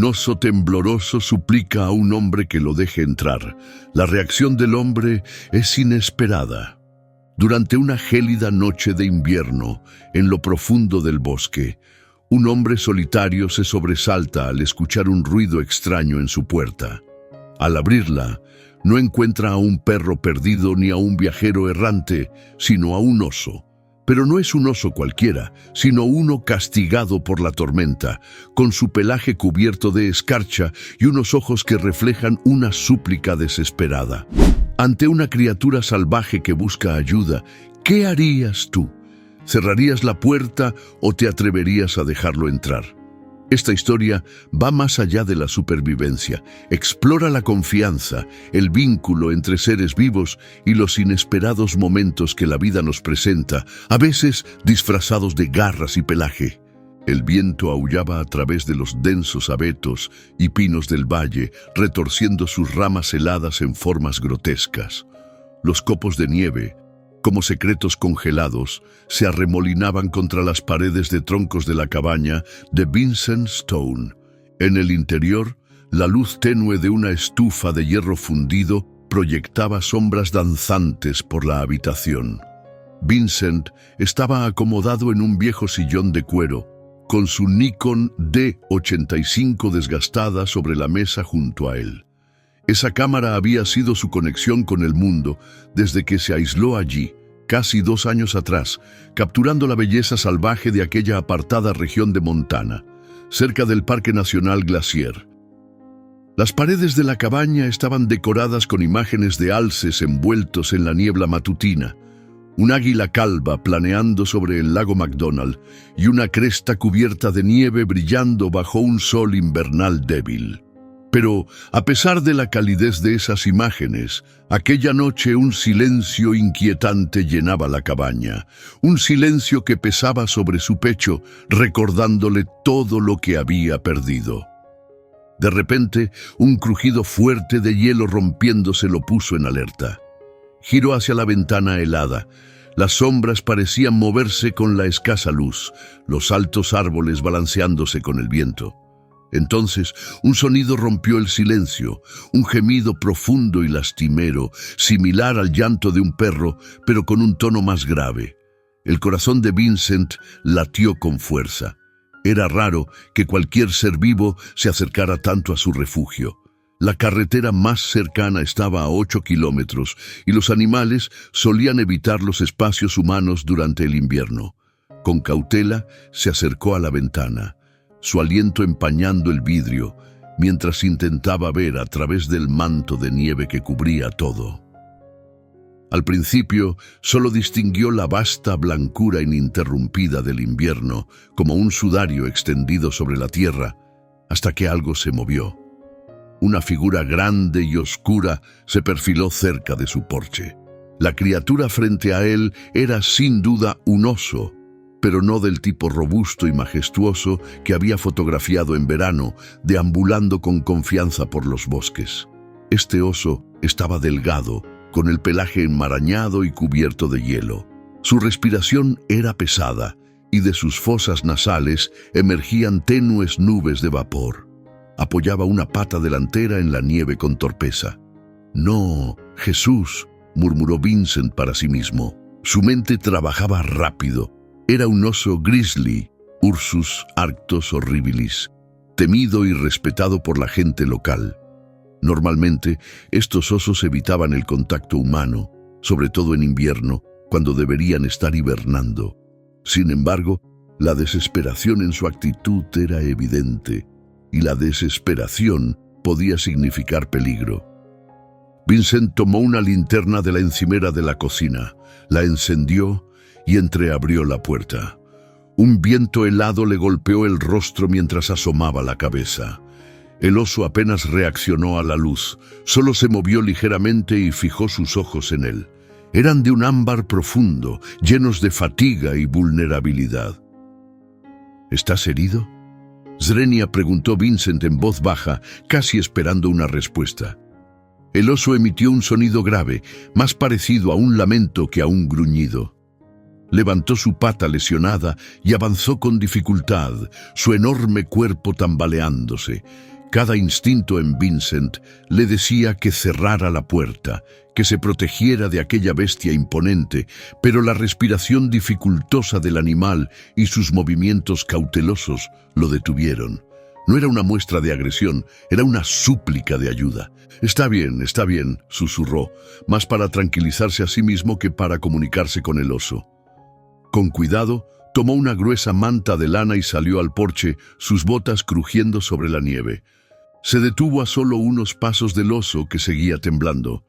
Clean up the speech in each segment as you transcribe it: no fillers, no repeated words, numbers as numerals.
oso tembloroso suplica a un hombre que lo deje entrar. La reacción del hombre es inesperada. Durante una gélida noche de invierno, en lo profundo del bosque, un hombre solitario se sobresalta al escuchar un ruido extraño en su puerta. Al abrirla, no encuentra a un perro perdido ni a un viajero errante, sino a un oso. Pero no es un oso cualquiera, sino uno castigado por la tormenta, con su pelaje cubierto de escarcha y unos ojos que reflejan una súplica desesperada. Ante una criatura salvaje que busca ayuda, ¿qué harías tú? ¿Cerrarías la puerta o te atreverías a dejarlo entrar? Esta historia va más allá de la supervivencia. Explora la confianza, el vínculo entre seres vivos y los inesperados momentos que la vida nos presenta, a veces disfrazados de garras y pelaje. El viento aullaba a través de los densos abetos y pinos del valle, retorciendo sus ramas heladas en formas grotescas. Los copos de nieve, como secretos congelados, se arremolinaban contra las paredes de troncos de la cabaña de Vincent Stone. En el interior, la luz tenue de una estufa de hierro fundido proyectaba sombras danzantes por la habitación. Vincent estaba acomodado en un viejo sillón de cuero, con su Nikon D85 desgastada sobre la mesa junto a él. Esa cámara había sido su conexión con el mundo desde que se aisló allí, casi 2 años atrás, capturando la belleza salvaje de aquella apartada región de Montana, cerca del Parque Nacional Glacier. Las paredes de la cabaña estaban decoradas con imágenes de alces envueltos en la niebla matutina, un águila calva planeando sobre el lago McDonald y una cresta cubierta de nieve brillando bajo un sol invernal débil. Pero, a pesar de la calidez de esas imágenes, aquella noche un silencio inquietante llenaba la cabaña, un silencio que pesaba sobre su pecho, recordándole todo lo que había perdido. De repente, un crujido fuerte de hielo rompiéndose lo puso en alerta. Giró hacia la ventana helada. Las sombras parecían moverse con la escasa luz, los altos árboles balanceándose con el viento. Entonces, un sonido rompió el silencio, un gemido profundo y lastimero, similar al llanto de un perro, pero con un tono más grave. El corazón de Vincent latió con fuerza. Era raro que cualquier ser vivo se acercara tanto a su refugio. La carretera más cercana estaba a 8 kilómetros y los animales solían evitar los espacios humanos durante el invierno. Con cautela, se acercó a la ventana, su aliento empañando el vidrio, mientras intentaba ver a través del manto de nieve que cubría todo. Al principio, solo distinguió la vasta blancura ininterrumpida del invierno, como un sudario extendido sobre la tierra, hasta que algo se movió. Una figura grande y oscura se perfiló cerca de su porche. La criatura frente a él era sin duda un oso, pero no del tipo robusto y majestuoso que había fotografiado en verano, deambulando con confianza por los bosques. Este oso estaba delgado, con el pelaje enmarañado y cubierto de hielo. Su respiración era pesada, y de sus fosas nasales emergían tenues nubes de vapor. Apoyaba una pata delantera en la nieve con torpeza. «No, Jesús», murmuró Vincent para sí mismo. Su mente trabajaba rápido. Era un oso grizzly, Ursus arctos horribilis, temido y respetado por la gente local. Normalmente, estos osos evitaban el contacto humano, sobre todo en invierno, cuando deberían estar hibernando. Sin embargo, la desesperación en su actitud era evidente, y la desesperación podía significar peligro. Vincent tomó una linterna de la encimera de la cocina, la encendió y entreabrió la puerta. Un viento helado le golpeó el rostro mientras asomaba la cabeza. El oso apenas reaccionó a la luz, solo se movió ligeramente y fijó sus ojos en él. Eran de un ámbar profundo, llenos de fatiga y vulnerabilidad. ¿Estás herido?, Zrenia preguntó Vincent en voz baja, casi esperando una respuesta. El oso emitió un sonido grave, más parecido a un lamento que a un gruñido. Levantó su pata lesionada y avanzó con dificultad, su enorme cuerpo tambaleándose. Cada instinto en Vincent le decía que cerrara la puerta, que se protegiera de aquella bestia imponente, pero la respiración dificultosa del animal y sus movimientos cautelosos lo detuvieron. No era una muestra de agresión, era una súplica de ayuda. Está bien, susurró, más para tranquilizarse a sí mismo que para comunicarse con el oso. Con cuidado, tomó una gruesa manta de lana y salió al porche, sus botas crujiendo sobre la nieve. Se detuvo a solo unos pasos del oso, que seguía temblando.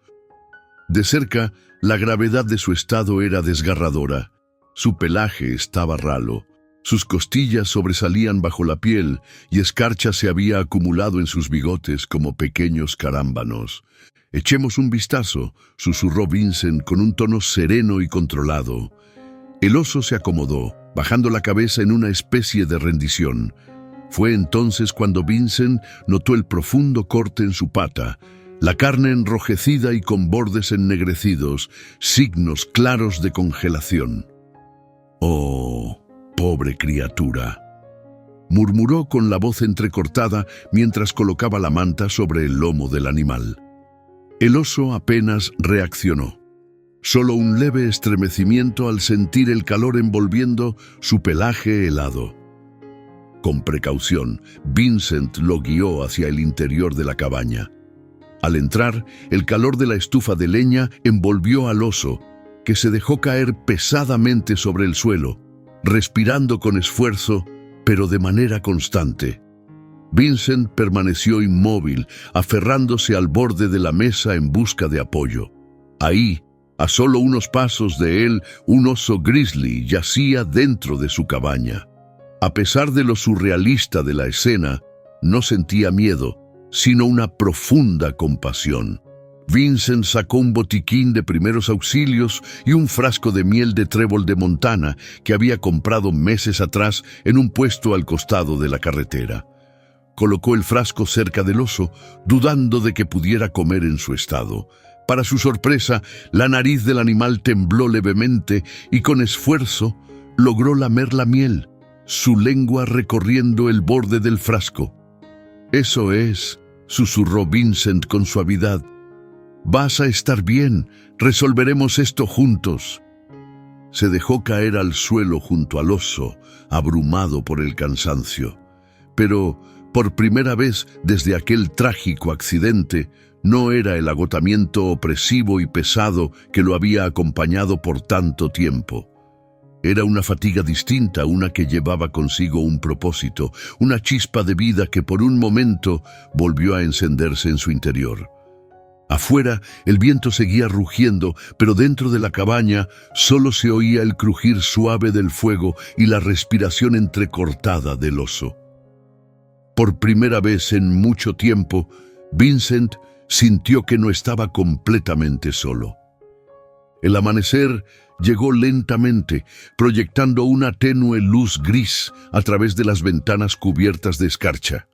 De cerca, la gravedad de su estado era desgarradora. Su pelaje estaba ralo. Sus costillas sobresalían bajo la piel y escarcha se había acumulado en sus bigotes como pequeños carámbanos. «Echemos un vistazo», susurró Vincent con un tono sereno y controlado. El oso se acomodó, bajando la cabeza en una especie de rendición. Fue entonces cuando Vincent notó el profundo corte en su pata, la carne enrojecida y con bordes ennegrecidos, signos claros de congelación. «Oh, pobre criatura», murmuró con la voz entrecortada mientras colocaba la manta sobre el lomo del animal. El oso apenas reaccionó. Solo un leve estremecimiento al sentir el calor envolviendo su pelaje helado. Con precaución, Vincent lo guió hacia el interior de la cabaña. Al entrar, el calor de la estufa de leña envolvió al oso, que se dejó caer pesadamente sobre el suelo, respirando con esfuerzo, pero de manera constante. Vincent permaneció inmóvil, aferrándose al borde de la mesa en busca de apoyo. Ahí, a solo unos pasos de él, un oso grizzly yacía dentro de su cabaña. A pesar de lo surrealista de la escena, no sentía miedo, sino una profunda compasión. Vincent sacó un botiquín de primeros auxilios y un frasco de miel de trébol de Montana que había comprado meses atrás en un puesto al costado de la carretera. Colocó el frasco cerca del oso, dudando de que pudiera comer en su estado. Para su sorpresa, la nariz del animal tembló levemente y con esfuerzo logró lamer la miel, su lengua recorriendo el borde del frasco. «Eso es», susurró Vincent con suavidad. «Vas a estar bien, resolveremos esto juntos». Se dejó caer al suelo junto al oso, abrumado por el cansancio. Pero, por primera vez desde aquel trágico accidente, no era el agotamiento opresivo y pesado que lo había acompañado por tanto tiempo. Era una fatiga distinta, una que llevaba consigo un propósito, una chispa de vida que por un momento volvió a encenderse en su interior. Afuera, el viento seguía rugiendo, pero dentro de la cabaña solo se oía el crujir suave del fuego y la respiración entrecortada del oso. Por primera vez en mucho tiempo, Vincent sintió que no estaba completamente solo. El amanecer llegó lentamente, proyectando una tenue luz gris a través de las ventanas cubiertas de escarcha.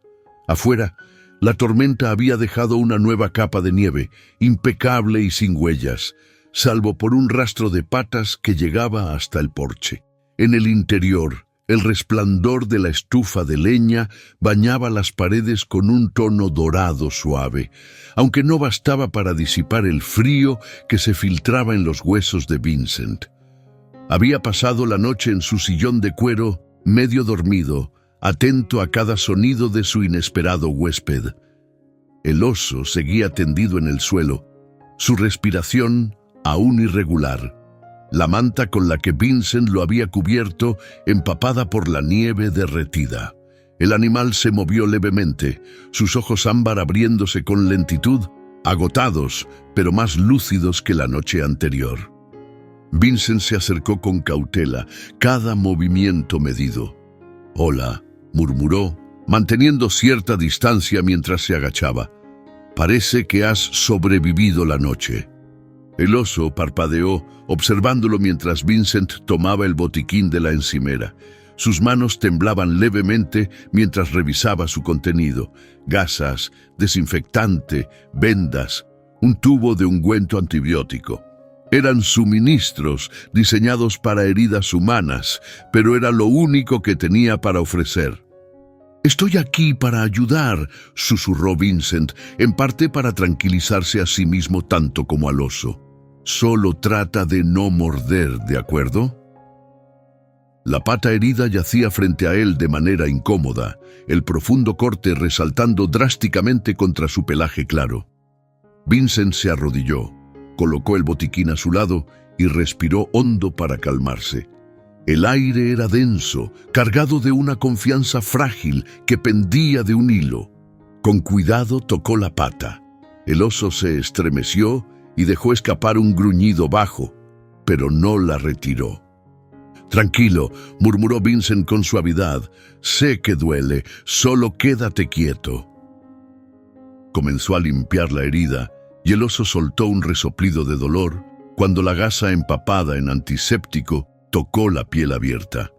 Afuera, la tormenta había dejado una nueva capa de nieve, impecable y sin huellas, salvo por un rastro de patas que llegaba hasta el porche. En el interior, el resplandor de la estufa de leña bañaba las paredes con un tono dorado suave, aunque no bastaba para disipar el frío que se filtraba en los huesos de Vincent. Había pasado la noche en su sillón de cuero, medio dormido, atento a cada sonido de su inesperado huésped. El oso seguía tendido en el suelo, su respiración aún irregular. La manta con la que Vincent lo había cubierto, empapada por la nieve derretida. El animal se movió levemente, sus ojos ámbar abriéndose con lentitud, agotados, pero más lúcidos que la noche anterior. Vincent se acercó con cautela, cada movimiento medido. «Hola», murmuró, manteniendo cierta distancia mientras se agachaba. «Parece que has sobrevivido la noche». El oso parpadeó, observándolo mientras Vincent tomaba el botiquín de la encimera. Sus manos temblaban levemente mientras revisaba su contenido: gasas, desinfectante, vendas, un tubo de ungüento antibiótico. Eran suministros diseñados para heridas humanas, pero era lo único que tenía para ofrecer. «Estoy aquí para ayudar», susurró Vincent, en parte para tranquilizarse a sí mismo tanto como al oso. «Solo trata de no morder, ¿de acuerdo?» La pata herida yacía frente a él de manera incómoda, el profundo corte resaltando drásticamente contra su pelaje claro. Vincent se arrodilló, colocó el botiquín a su lado y respiró hondo para calmarse. El aire era denso, cargado de una confianza frágil que pendía de un hilo. Con cuidado tocó la pata. El oso se estremeció y dejó escapar un gruñido bajo, pero no la retiró. «Tranquilo», murmuró Vincent con suavidad. «Sé que duele, solo quédate quieto». Comenzó a limpiar la herida y el oso soltó un resoplido de dolor cuando la gasa empapada en antiséptico tocó la piel abierta.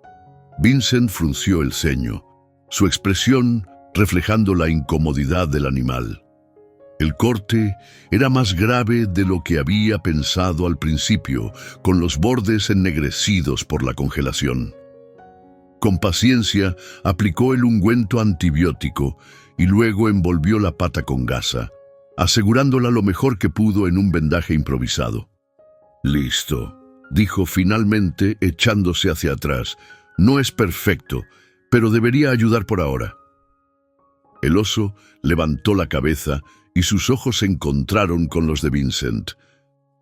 Vincent frunció el ceño, su expresión reflejando la incomodidad del animal. El corte era más grave de lo que había pensado al principio, con los bordes ennegrecidos por la congelación. Con paciencia, aplicó el ungüento antibiótico y luego envolvió la pata con gasa, asegurándola lo mejor que pudo en un vendaje improvisado. «Listo», dijo finalmente echándose hacia atrás. «No es perfecto, pero debería ayudar por ahora». El oso levantó la cabeza y sus ojos se encontraron con los de Vincent.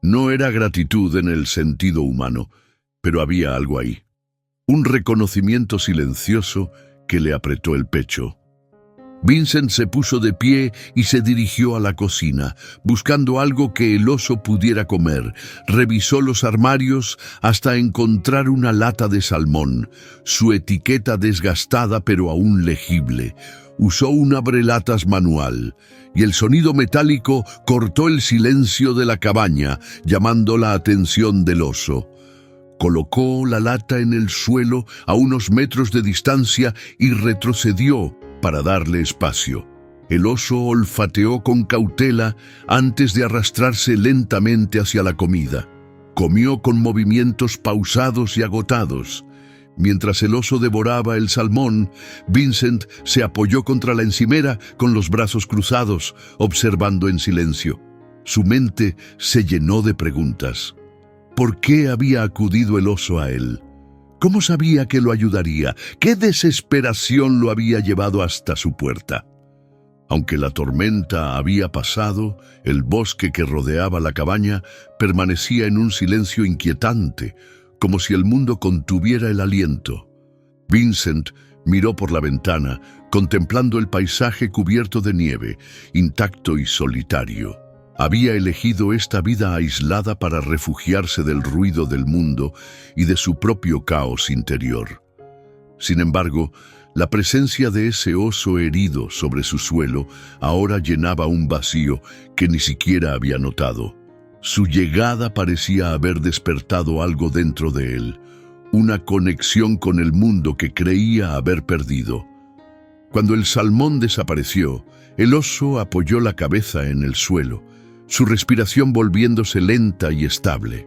No era gratitud en el sentido humano, pero había algo ahí. Un reconocimiento silencioso que le apretó el pecho. Vincent se puso de pie y se dirigió a la cocina, buscando algo que el oso pudiera comer. Revisó los armarios hasta encontrar una lata de salmón, su etiqueta desgastada pero aún legible. Usó un abrelatas manual, y el sonido metálico cortó el silencio de la cabaña, llamando la atención del oso. Colocó la lata en el suelo a unos metros de distancia y retrocedió para darle espacio. El oso olfateó con cautela antes de arrastrarse lentamente hacia la comida. Comió con movimientos pausados y agotados. Mientras el oso devoraba el salmón, Vincent se apoyó contra la encimera con los brazos cruzados, observando en silencio. Su mente se llenó de preguntas. ¿Por qué había acudido el oso a él? ¿Cómo sabía que lo ayudaría? ¿Qué desesperación lo había llevado hasta su puerta? Aunque la tormenta había pasado, el bosque que rodeaba la cabaña permanecía en un silencio inquietante, como si el mundo contuviera el aliento. Vincent miró por la ventana, contemplando el paisaje cubierto de nieve, intacto y solitario. Había elegido esta vida aislada para refugiarse del ruido del mundo y de su propio caos interior. Sin embargo, la presencia de ese oso herido sobre su suelo ahora llenaba un vacío que ni siquiera había notado. Su llegada parecía haber despertado algo dentro de él, una conexión con el mundo que creía haber perdido. Cuando el salmón desapareció, el oso apoyó la cabeza en el suelo, su respiración volviéndose lenta y estable.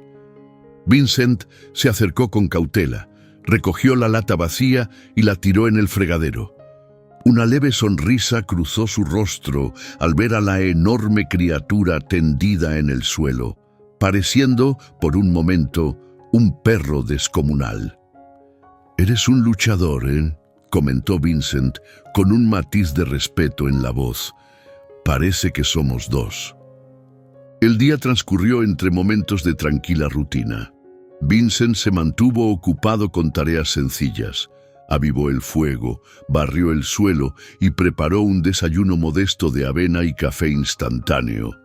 Vincent se acercó con cautela, recogió la lata vacía y la tiró en el fregadero. Una leve sonrisa cruzó su rostro al ver a la enorme criatura tendida en el suelo, pareciendo, por un momento, un perro descomunal. «Eres un luchador, ¿eh?», comentó Vincent, con un matiz de respeto en la voz. «Parece que somos dos». El día transcurrió entre momentos de tranquila rutina. Vincent se mantuvo ocupado con tareas sencillas. Avivó el fuego, barrió el suelo y preparó un desayuno modesto de avena y café instantáneo.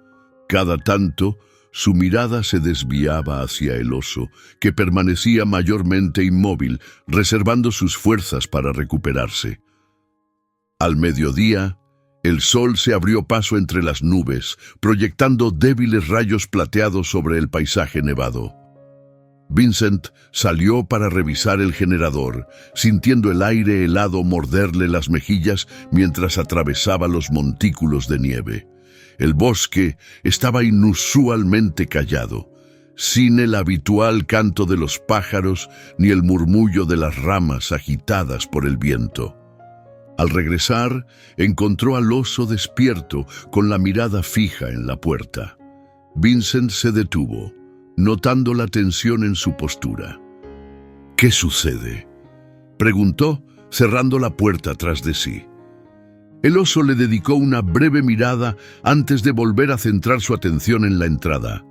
Cada tanto, su mirada se desviaba hacia el oso, que permanecía mayormente inmóvil, reservando sus fuerzas para recuperarse. Al mediodía, el sol se abrió paso entre las nubes, proyectando débiles rayos plateados sobre el paisaje nevado. Vincent salió para revisar el generador, sintiendo el aire helado morderle las mejillas mientras atravesaba los montículos de nieve. El bosque estaba inusualmente callado, sin el habitual canto de los pájaros ni el murmullo de las ramas agitadas por el viento. Al regresar, encontró al oso despierto, con la mirada fija en la puerta. Vincent se detuvo, notando la tensión en su postura. «¿Qué sucede?», preguntó, cerrando la puerta tras de sí. El oso le dedicó una breve mirada antes de volver a centrar su atención en la entrada.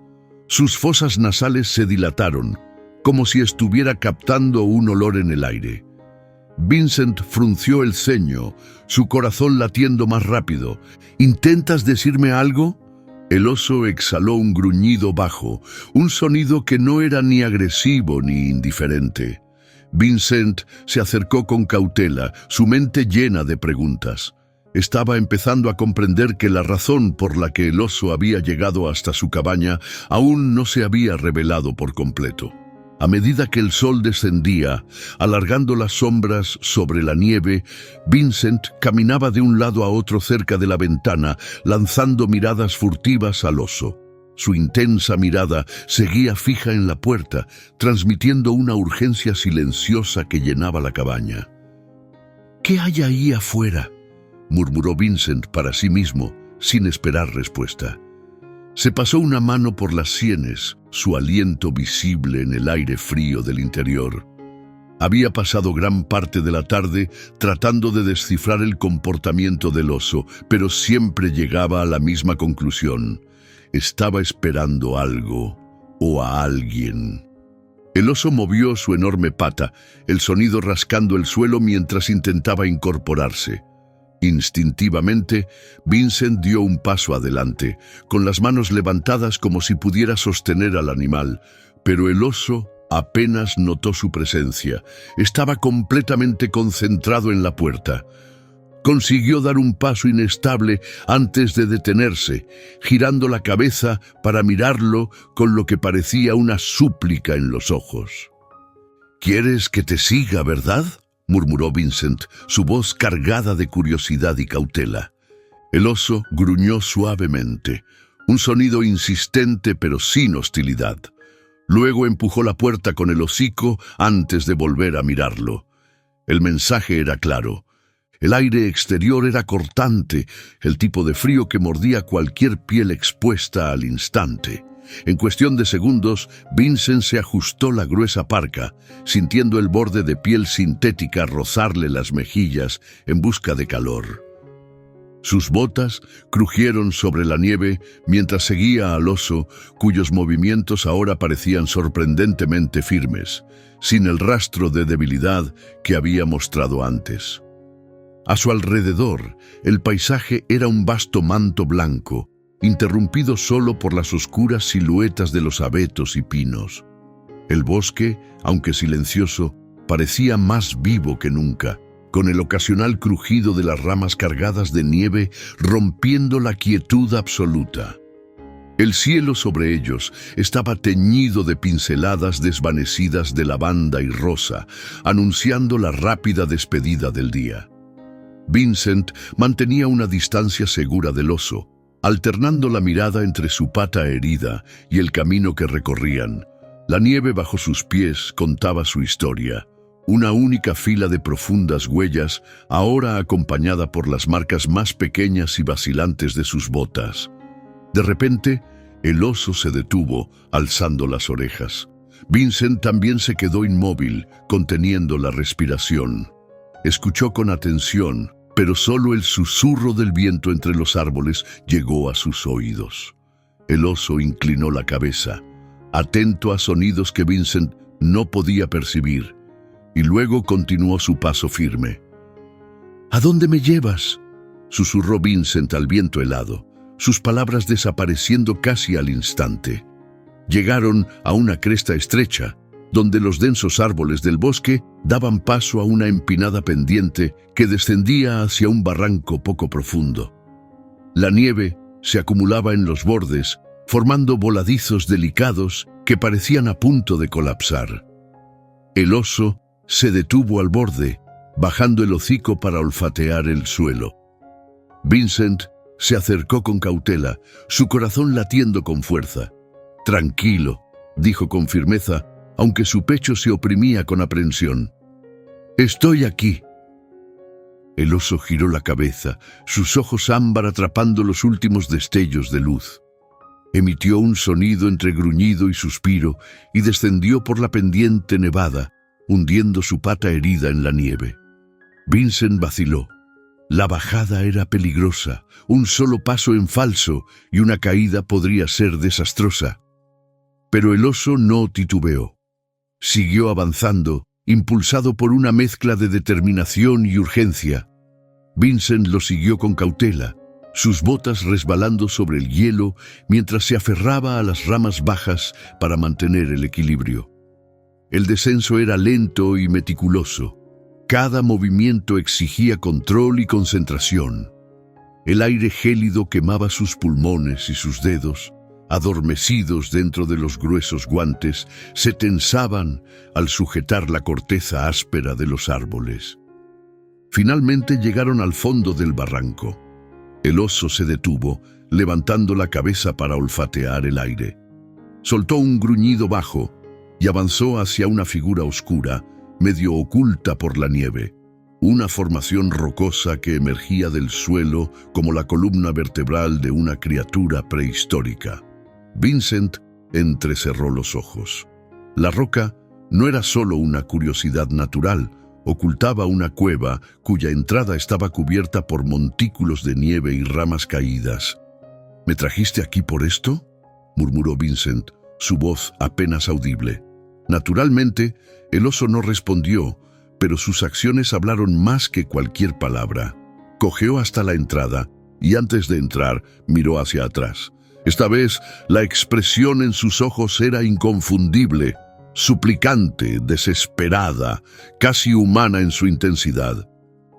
Sus fosas nasales se dilataron, como si estuviera captando un olor en el aire. Vincent frunció el ceño, su corazón latiendo más rápido. «¿Intentas decirme algo?». El oso exhaló un gruñido bajo, un sonido que no era ni agresivo ni indiferente. Vincent se acercó con cautela, su mente llena de preguntas. Estaba empezando a comprender que la razón por la que el oso había llegado hasta su cabaña aún no se había revelado por completo. A medida que el sol descendía, alargando las sombras sobre la nieve, Vincent caminaba de un lado a otro cerca de la ventana, lanzando miradas furtivas al oso. Su intensa mirada seguía fija en la puerta, transmitiendo una urgencia silenciosa que llenaba la cabaña. «¿Qué hay ahí afuera?», murmuró Vincent para sí mismo, sin esperar respuesta. Se pasó una mano por las sienes, su aliento visible en el aire frío del interior. Había pasado gran parte de la tarde tratando de descifrar el comportamiento del oso, pero siempre llegaba a la misma conclusión. Estaba esperando algo o a alguien. El oso movió su enorme pata, el sonido rascando el suelo mientras intentaba incorporarse. Instintivamente, Vincent dio un paso adelante, con las manos levantadas como si pudiera sostener al animal, pero el oso apenas notó su presencia. Estaba completamente concentrado en la puerta. Consiguió dar un paso inestable antes de detenerse, girando la cabeza para mirarlo con lo que parecía una súplica en los ojos. «¿Quieres que te siga, verdad?», murmuró Vincent, su voz cargada de curiosidad y cautela. El oso gruñó suavemente, un sonido insistente pero sin hostilidad. Luego empujó la puerta con el hocico antes de volver a mirarlo. El mensaje era claro. El aire exterior era cortante, el tipo de frío que mordía cualquier piel expuesta al instante. En cuestión de segundos, Vincent se ajustó la gruesa parca, sintiendo el borde de piel sintética rozarle las mejillas en busca de calor. Sus botas crujieron sobre la nieve mientras seguía al oso, cuyos movimientos ahora parecían sorprendentemente firmes, sin el rastro de debilidad que había mostrado antes. A su alrededor, el paisaje era un vasto manto blanco, interrumpido solo por las oscuras siluetas de los abetos y pinos. El bosque, aunque silencioso, parecía más vivo que nunca, con el ocasional crujido de las ramas cargadas de nieve rompiendo la quietud absoluta. El cielo sobre ellos estaba teñido de pinceladas desvanecidas de lavanda y rosa, anunciando la rápida despedida del día. Vincent mantenía una distancia segura del oso, alternando la mirada entre su pata herida y el camino que recorrían. La nieve bajo sus pies contaba su historia, una única fila de profundas huellas, ahora acompañada por las marcas más pequeñas y vacilantes de sus botas. De repente, el oso se detuvo, alzando las orejas. Vincent también se quedó inmóvil, conteniendo la respiración. Escuchó con atención, pero solo el susurro del viento entre los árboles llegó a sus oídos. El oso inclinó la cabeza, atento a sonidos que Vincent no podía percibir, y luego continuó su paso firme. «¿A dónde me llevas?», susurró Vincent al viento helado, sus palabras desapareciendo casi al instante. Llegaron a una cresta estrecha, donde los densos árboles del bosque daban paso a una empinada pendiente que descendía hacia un barranco poco profundo. La nieve se acumulaba en los bordes, formando voladizos delicados que parecían a punto de colapsar. El oso se detuvo al borde, bajando el hocico para olfatear el suelo. Vincent se acercó con cautela, su corazón latiendo con fuerza. «Tranquilo», dijo con firmeza, aunque su pecho se oprimía con aprensión. «Estoy aquí». El oso giró la cabeza, sus ojos ámbar atrapando los últimos destellos de luz. Emitió un sonido entre gruñido y suspiro y descendió por la pendiente nevada, hundiendo su pata herida en la nieve. Vincent vaciló. La bajada era peligrosa, un solo paso en falso y una caída podría ser desastrosa. Pero el oso no titubeó. Siguió avanzando, impulsado por una mezcla de determinación y urgencia. Vincent lo siguió con cautela, sus botas resbalando sobre el hielo mientras se aferraba a las ramas bajas para mantener el equilibrio. El descenso era lento y meticuloso. Cada movimiento exigía control y concentración. El aire gélido quemaba sus pulmones y sus dedos, adormecidos dentro de los gruesos guantes, se tensaban al sujetar la corteza áspera de los árboles. Finalmente llegaron al fondo del barranco. El oso se detuvo, levantando la cabeza para olfatear el aire. Soltó un gruñido bajo y avanzó hacia una figura oscura, medio oculta por la nieve. Una formación rocosa que emergía del suelo como la columna vertebral de una criatura prehistórica. Vincent entrecerró los ojos. La roca no era solo una curiosidad natural, ocultaba una cueva cuya entrada estaba cubierta por montículos de nieve y ramas caídas. ¿Me trajiste aquí por esto?, murmuró Vincent, su voz apenas audible. Naturalmente, el oso no respondió, pero sus acciones hablaron más que cualquier palabra. Cojeó hasta la entrada y antes de entrar miró hacia atrás. Esta vez la expresión en sus ojos era inconfundible, suplicante, desesperada, casi humana en su intensidad.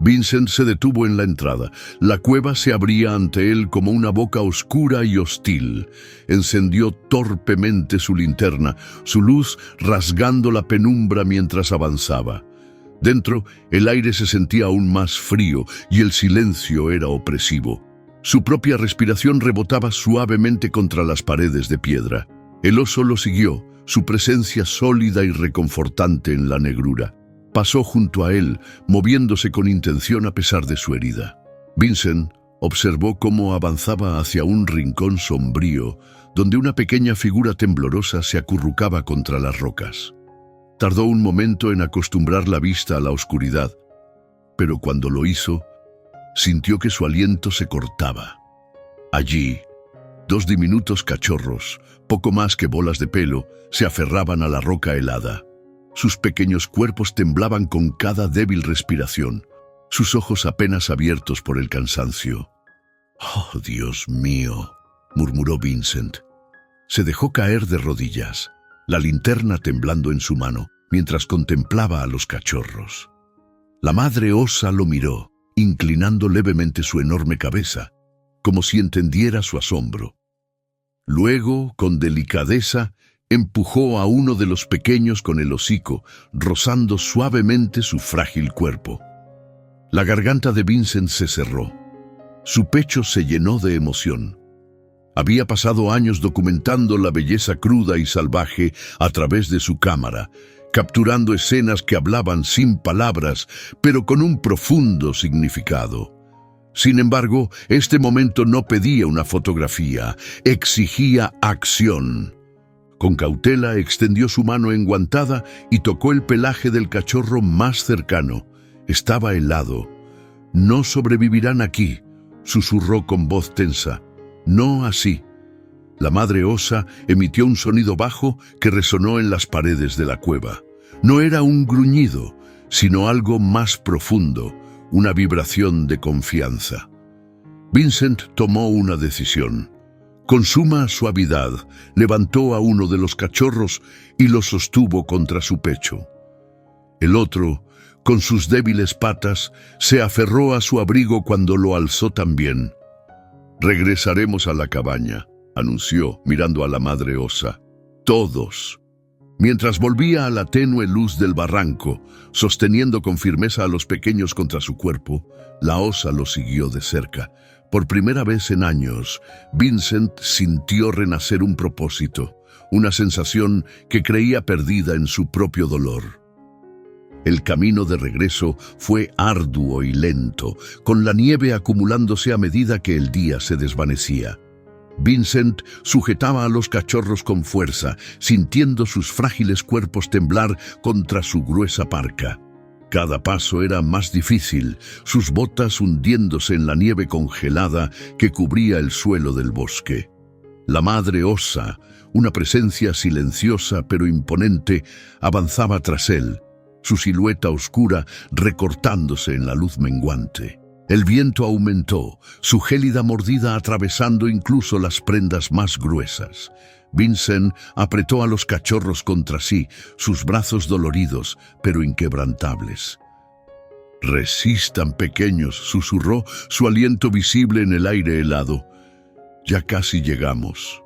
Vincent se detuvo en la entrada. La cueva se abría ante él como una boca oscura y hostil. Encendió torpemente su linterna, su luz rasgando la penumbra mientras avanzaba. Dentro, el aire se sentía aún más frío y el silencio era opresivo. Su propia respiración rebotaba suavemente contra las paredes de piedra. El oso lo siguió, su presencia sólida y reconfortante en la negrura. Pasó junto a él, moviéndose con intención a pesar de su herida. Vincent observó cómo avanzaba hacia un rincón sombrío, donde una pequeña figura temblorosa se acurrucaba contra las rocas. Tardó un momento en acostumbrar la vista a la oscuridad, pero cuando lo hizo, sintió que su aliento se cortaba. Allí, 2 diminutos cachorros, poco más que bolas de pelo, se aferraban a la roca helada. Sus pequeños cuerpos temblaban con cada débil respiración, sus ojos apenas abiertos por el cansancio. «Oh, Dios mío», murmuró Vincent. Se dejó caer de rodillas, la linterna temblando en su mano, mientras contemplaba a los cachorros. La madre osa lo miró, inclinando levemente su enorme cabeza, como si entendiera su asombro. Luego, con delicadeza, empujó a uno de los pequeños con el hocico, rozando suavemente su frágil cuerpo. La garganta de Vincent se cerró. Su pecho se llenó de emoción. Había pasado años documentando la belleza cruda y salvaje a través de su cámara, capturando escenas que hablaban sin palabras, pero con un profundo significado. Sin embargo, este momento no pedía una fotografía, exigía acción. Con cautela extendió su mano enguantada y tocó el pelaje del cachorro más cercano. Estaba helado. «No sobrevivirán aquí», susurró con voz tensa. «No así». La madre osa emitió un sonido bajo que resonó en las paredes de la cueva. No era un gruñido, sino algo más profundo, una vibración de confianza. Vincent tomó una decisión. Con suma suavidad, levantó a uno de los cachorros y lo sostuvo contra su pecho. El otro, con sus débiles patas, se aferró a su abrigo cuando lo alzó también. «Regresaremos a la cabaña», anunció, mirando a la madre osa. «Todos». Mientras volvía a la tenue luz del barranco, sosteniendo con firmeza a los pequeños contra su cuerpo, la osa lo siguió de cerca. Por primera vez en años, Vincent sintió renacer un propósito, una sensación que creía perdida en su propio dolor. El camino de regreso fue arduo y lento, con la nieve acumulándose a medida que el día se desvanecía. Vincent sujetaba a los cachorros con fuerza, sintiendo sus frágiles cuerpos temblar contra su gruesa parca. Cada paso era más difícil, sus botas hundiéndose en la nieve congelada que cubría el suelo del bosque. La madre osa, una presencia silenciosa pero imponente, avanzaba tras él, su silueta oscura recortándose en la luz menguante. El viento aumentó, su gélida mordida atravesando incluso las prendas más gruesas. Vincent apretó a los cachorros contra sí, sus brazos doloridos, pero inquebrantables. «Resistan, pequeños», susurró, su aliento visible en el aire helado. «Ya casi llegamos».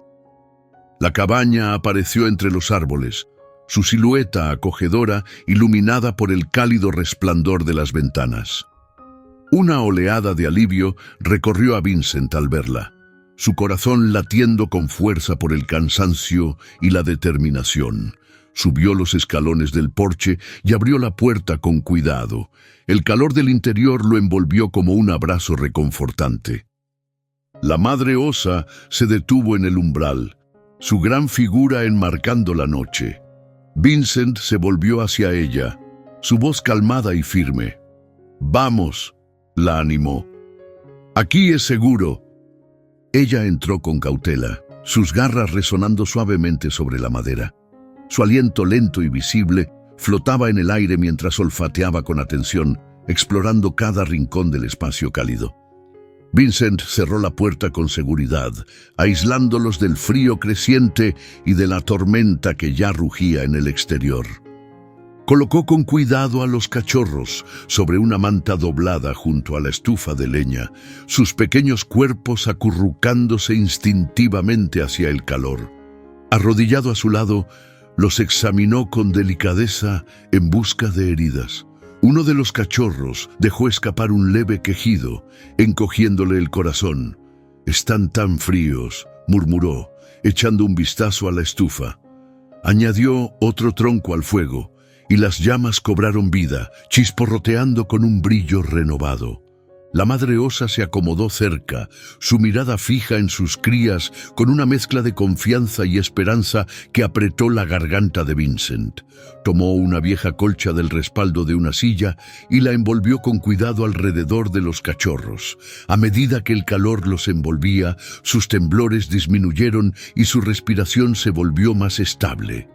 La cabaña apareció entre los árboles, su silueta acogedora iluminada por el cálido resplandor de las ventanas. Una oleada de alivio recorrió a Vincent al verla, su corazón latiendo con fuerza por el cansancio y la determinación. Subió los escalones del porche y abrió la puerta con cuidado. El calor del interior lo envolvió como un abrazo reconfortante. La madre osa se detuvo en el umbral, su gran figura enmarcando la noche. Vincent se volvió hacia ella, su voz calmada y firme. «Vamos», la animó. «Aquí es seguro». Ella entró con cautela, sus garras resonando suavemente sobre la madera. Su aliento lento y visible flotaba en el aire mientras olfateaba con atención, explorando cada rincón del espacio cálido. Vincent cerró la puerta con seguridad, aislándolos del frío creciente y de la tormenta que ya rugía en el exterior. Colocó con cuidado a los cachorros sobre una manta doblada junto a la estufa de leña, sus pequeños cuerpos acurrucándose instintivamente hacia el calor. Arrodillado a su lado, los examinó con delicadeza en busca de heridas. Uno de los cachorros dejó escapar un leve quejido, encogiéndole el corazón. «Están tan fríos», murmuró, echando un vistazo a la estufa. Añadió otro tronco al fuego, y las llamas cobraron vida, chisporroteando con un brillo renovado. La madre osa se acomodó cerca, su mirada fija en sus crías con una mezcla de confianza y esperanza que apretó la garganta de Vincent. Tomó una vieja colcha del respaldo de una silla y la envolvió con cuidado alrededor de los cachorros. A medida que el calor los envolvía, sus temblores disminuyeron y su respiración se volvió más estable.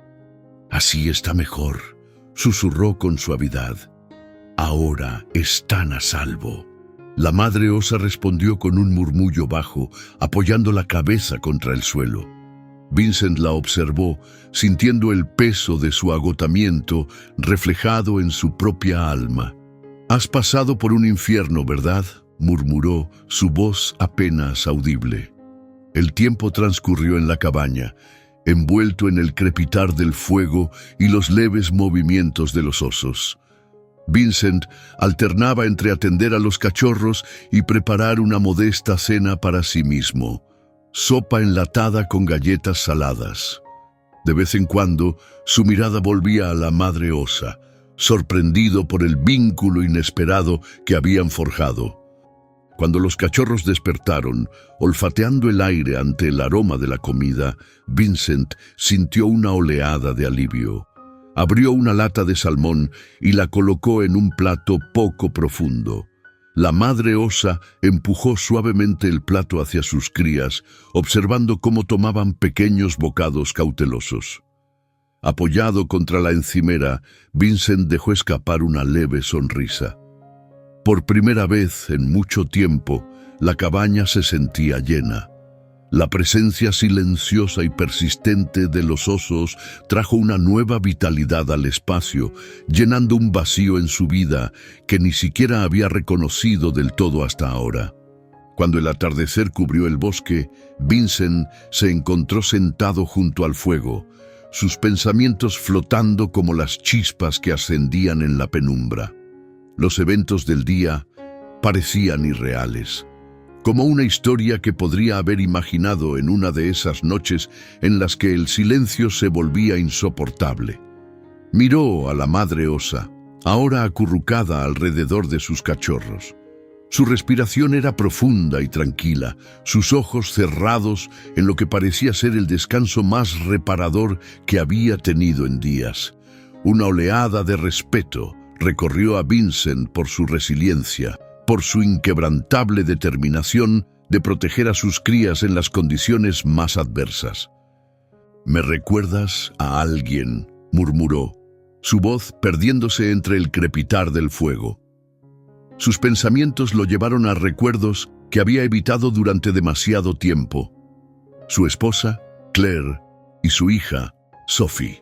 «Así está mejor», susurró con suavidad. «Ahora están a salvo». La madre osa respondió con un murmullo bajo, apoyando la cabeza contra el suelo. Vincent la observó, sintiendo el peso de su agotamiento reflejado en su propia alma. «Has pasado por un infierno, ¿verdad?», murmuró, su voz apenas audible. El tiempo transcurrió en la cabaña, envuelto en el crepitar del fuego y los leves movimientos de los osos. Vincent alternaba entre atender a los cachorros y preparar una modesta cena para sí mismo. Sopa enlatada con galletas saladas. De vez en cuando, su mirada volvía a la madre osa, sorprendido por el vínculo inesperado que habían forjado. Cuando los cachorros despertaron, olfateando el aire ante el aroma de la comida, Vincent sintió una oleada de alivio. Abrió una lata de salmón y la colocó en un plato poco profundo. La madre osa empujó suavemente el plato hacia sus crías, observando cómo tomaban pequeños bocados cautelosos. Apoyado contra la encimera, Vincent dejó escapar una leve sonrisa. Por primera vez en mucho tiempo, la cabaña se sentía llena. La presencia silenciosa y persistente de los osos trajo una nueva vitalidad al espacio, llenando un vacío en su vida que ni siquiera había reconocido del todo hasta ahora. Cuando el atardecer cubrió el bosque, Vincent se encontró sentado junto al fuego, sus pensamientos flotando como las chispas que ascendían en la penumbra. Los eventos del día parecían irreales, como una historia que podría haber imaginado en una de esas noches en las que el silencio se volvía insoportable. Miró a la madre osa, ahora acurrucada alrededor de sus cachorros. Su respiración era profunda y tranquila, sus ojos cerrados en lo que parecía ser el descanso más reparador que había tenido en días. Una oleada de respeto recorrió a Vincent por su resiliencia, por su inquebrantable determinación de proteger a sus crías en las condiciones más adversas. «¿Me recuerdas a alguien?», murmuró, su voz perdiéndose entre el crepitar del fuego. Sus pensamientos lo llevaron a recuerdos que había evitado durante demasiado tiempo. Su esposa, Claire, y su hija, Sophie.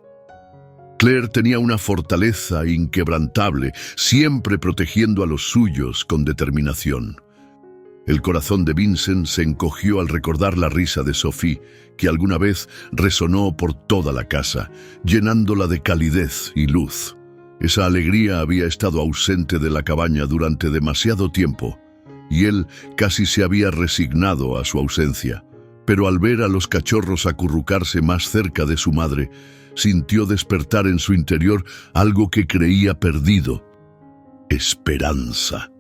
Claire tenía una fortaleza inquebrantable, siempre protegiendo a los suyos con determinación. El corazón de Vincent se encogió al recordar la risa de Sophie, que alguna vez resonó por toda la casa, llenándola de calidez y luz. Esa alegría había estado ausente de la cabaña durante demasiado tiempo, y él casi se había resignado a su ausencia. Pero al ver a los cachorros acurrucarse más cerca de su madre, sintió despertar en su interior algo que creía perdido: esperanza.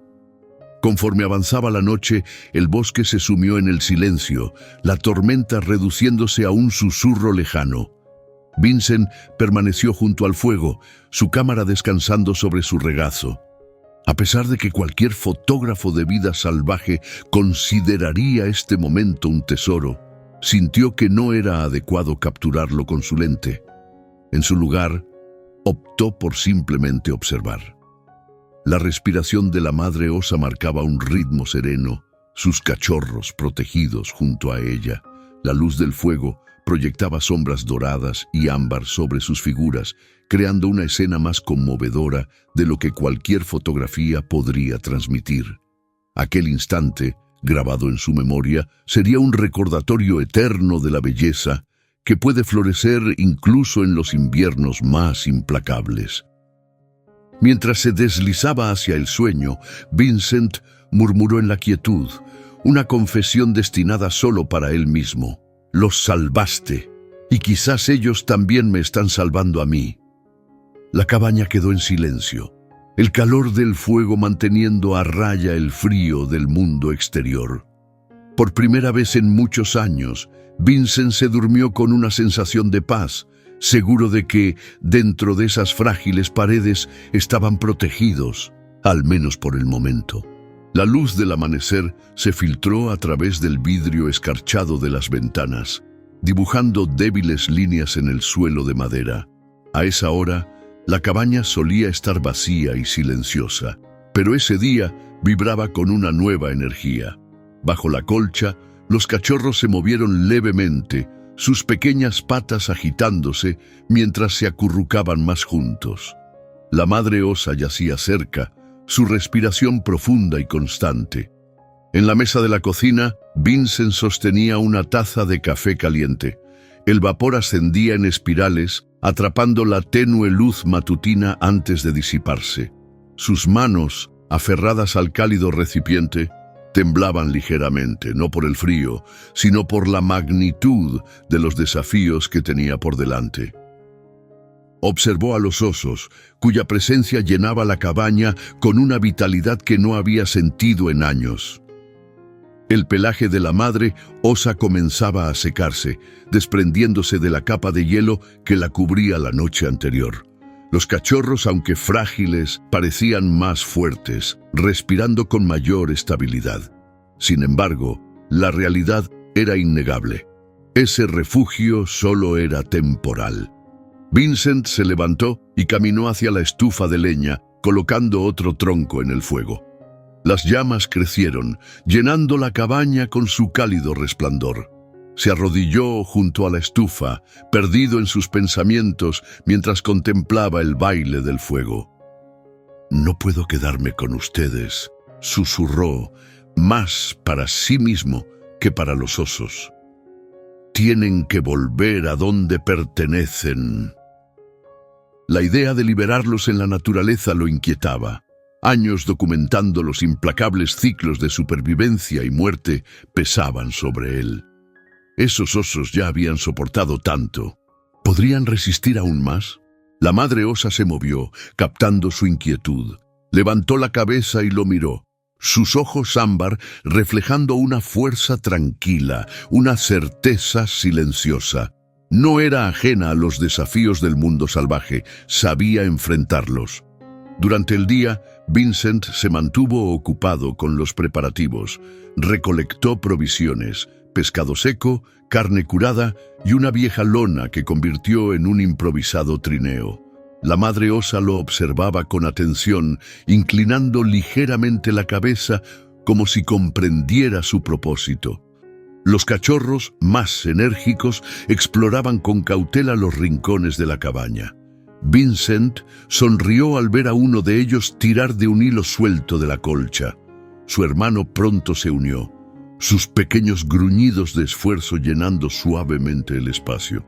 Conforme avanzaba la noche, el bosque se sumió en el silencio, la tormenta reduciéndose a un susurro lejano. Vincent permaneció junto al fuego, su cámara descansando sobre su regazo. A pesar de que cualquier fotógrafo de vida salvaje consideraría este momento un tesoro, sintió que no era adecuado capturarlo con su lente. En su lugar, optó por simplemente observar. La respiración de la madre osa marcaba un ritmo sereno, sus cachorros protegidos junto a ella. La luz del fuego proyectaba sombras doradas y ámbar sobre sus figuras, creando una escena más conmovedora de lo que cualquier fotografía podría transmitir. Aquel instante, grabado en su memoria, sería un recordatorio eterno de la belleza que puede florecer incluso en los inviernos más implacables. Mientras se deslizaba hacia el sueño, Vincent murmuró en la quietud, una confesión destinada solo para él mismo: «Los salvaste, y quizás ellos también me están salvando a mí». La cabaña quedó en silencio, el calor del fuego manteniendo a raya el frío del mundo exterior. Por primera vez en muchos años, Vincent se durmió con una sensación de paz, seguro de que, dentro de esas frágiles paredes, estaban protegidos, al menos por el momento. La luz del amanecer se filtró a través del vidrio escarchado de las ventanas, dibujando débiles líneas en el suelo de madera. A esa hora, la cabaña solía estar vacía y silenciosa, pero ese día vibraba con una nueva energía. Bajo la colcha, los cachorros se movieron levemente, sus pequeñas patas agitándose mientras se acurrucaban más juntos. La madre osa yacía cerca, su respiración profunda y constante. En la mesa de la cocina, Vincent sostenía una taza de café caliente. El vapor ascendía en espirales, atrapando la tenue luz matutina antes de disiparse. Sus manos, aferradas al cálido recipiente, temblaban ligeramente, no por el frío, sino por la magnitud de los desafíos que tenía por delante. Observó a los osos, cuya presencia llenaba la cabaña con una vitalidad que no había sentido en años. El pelaje de la madre osa comenzaba a secarse, desprendiéndose de la capa de hielo que la cubría la noche anterior. Los cachorros, aunque frágiles, parecían más fuertes, respirando con mayor estabilidad. Sin embargo, la realidad era innegable. Ese refugio solo era temporal. Vincent se levantó y caminó hacia la estufa de leña, colocando otro tronco en el fuego. Las llamas crecieron, llenando la cabaña con su cálido resplandor. Se arrodilló junto a la estufa, perdido en sus pensamientos mientras contemplaba el baile del fuego. «No puedo quedarme con ustedes», susurró, más para sí mismo que para los osos. «Tienen que volver a donde pertenecen». La idea de liberarlos en la naturaleza lo inquietaba. Años documentando los implacables ciclos de supervivencia y muerte pesaban sobre él. Esos osos ya habían soportado tanto. ¿Podrían resistir aún más? La madre osa se movió, captando su inquietud. Levantó la cabeza y lo miró. Sus ojos ámbar reflejando una fuerza tranquila, una certeza silenciosa. No era ajena a los desafíos del mundo salvaje, sabía enfrentarlos. Durante el día, Vincent se mantuvo ocupado con los preparativos. Recolectó provisiones, pescado seco, carne curada y una vieja lona que convirtió en un improvisado trineo. La madre osa lo observaba con atención, inclinando ligeramente la cabeza como si comprendiera su propósito. Los cachorros, más enérgicos, exploraban con cautela los rincones de la cabaña. Vincent sonrió al ver a uno de ellos tirar de un hilo suelto de la colcha. Su hermano pronto se unió, sus pequeños gruñidos de esfuerzo llenando suavemente el espacio.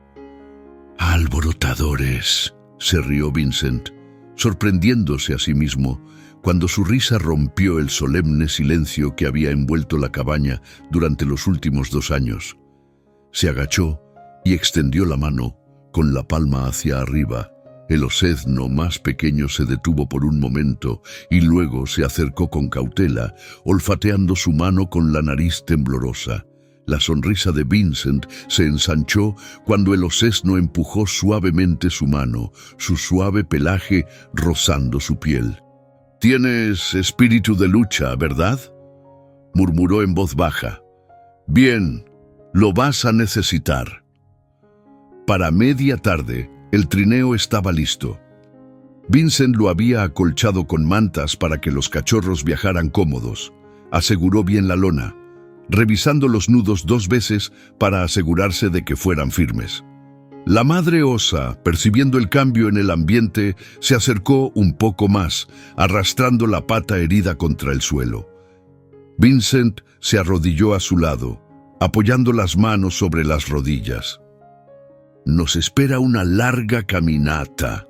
«Alborotadores», se rió Vincent, sorprendiéndose a sí mismo, cuando su risa rompió el solemne silencio que había envuelto la cabaña durante los últimos 2 años. Se agachó y extendió la mano, con la palma hacia arriba. El osezno más pequeño se detuvo por un momento y luego se acercó con cautela, olfateando su mano con la nariz temblorosa. La sonrisa de Vincent se ensanchó cuando el osezno empujó suavemente su mano, su suave pelaje rozando su piel. «Tienes espíritu de lucha, ¿verdad?», murmuró en voz baja. «Bien, lo vas a necesitar». Para media tarde, el trineo estaba listo. Vincent lo había acolchado con mantas para que los cachorros viajaran cómodos. Aseguró bien la lona, revisando los nudos 2 veces para asegurarse de que fueran firmes. La madre osa, percibiendo el cambio en el ambiente, se acercó un poco más, arrastrando la pata herida contra el suelo. Vincent se arrodilló a su lado, apoyando las manos sobre las rodillas. «Nos espera una larga caminata»,